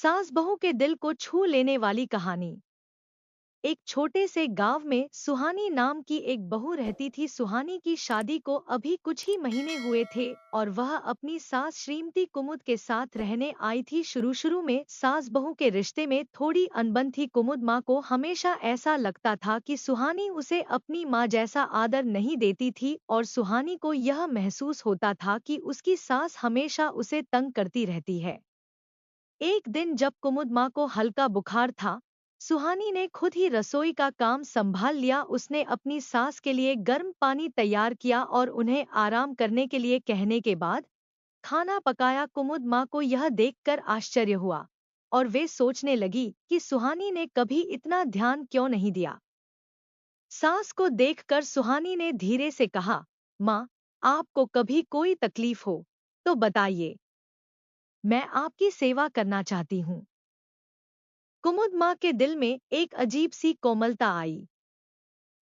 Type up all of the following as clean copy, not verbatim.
सास बहू के दिल को छू लेने वाली कहानी। एक छोटे से गांव में सुहानी नाम की एक बहू रहती थी। सुहानी की शादी को अभी कुछ ही महीने हुए थे और वह अपनी सास श्रीमती कुमुद के साथ रहने आई थी। शुरू शुरू में सास बहू के रिश्ते में थोड़ी अनबन थी। कुमुद माँ को हमेशा ऐसा लगता था कि सुहानी उसे अपनी माँ जैसा आदर नहीं देती थी और सुहानी को यह महसूस होता था कि उसकी सास हमेशा उसे तंग करती रहती है। एक दिन जब कुमुद माँ को हल्का बुखार था, सुहानी ने खुद ही रसोई का काम संभाल लिया। उसने अपनी सास के लिए गर्म पानी तैयार किया और उन्हें आराम करने के लिए कहने के बाद खाना पकाया। कुमुद माँ को यह देखकर आश्चर्य हुआ और वे सोचने लगी कि सुहानी ने कभी इतना ध्यान क्यों नहीं दिया। सास को देखकर सुहानी ने धीरे से कहा, माँ, आपको कभी कोई तकलीफ हो तो बताइए, मैं आपकी सेवा करना चाहती हूँ। कुमुद माँ के दिल में एक अजीब सी कोमलता आई।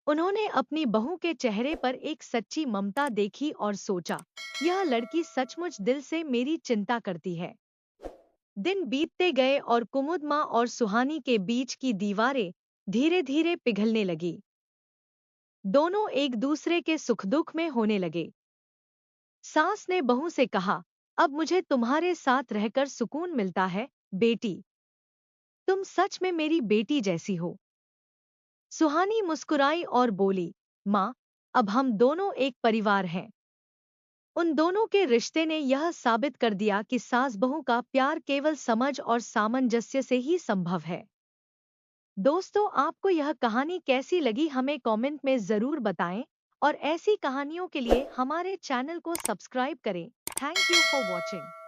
उन्होंने अपनी बहू के चेहरे पर एक सच्ची ममता देखी और सोचा, यह लड़की सचमुच दिल से मेरी चिंता करती है। दिन बीतते गए और कुमुद माँ और सुहानी के बीच की दीवारें धीरे धीरे पिघलने लगी। दोनों एक दूसरे के सुख दुख में होने लगे। सास ने बहू से कहा, अब मुझे तुम्हारे साथ रहकर सुकून मिलता है, बेटी। तुम सच में मेरी बेटी जैसी हो। सुहानी मुस्कुराई और बोली, माँ, अब हम दोनों एक परिवार हैं। उन दोनों के रिश्ते ने यह साबित कर दिया कि सास बहू का प्यार केवल समझ और सामंजस्य से ही संभव है। दोस्तों, आपको यह कहानी कैसी लगी हमें कमेंट में जरूर बताएं और ऐसी कहानियों के लिए हमारे चैनल को सब्सक्राइब करें। Thank you for watching.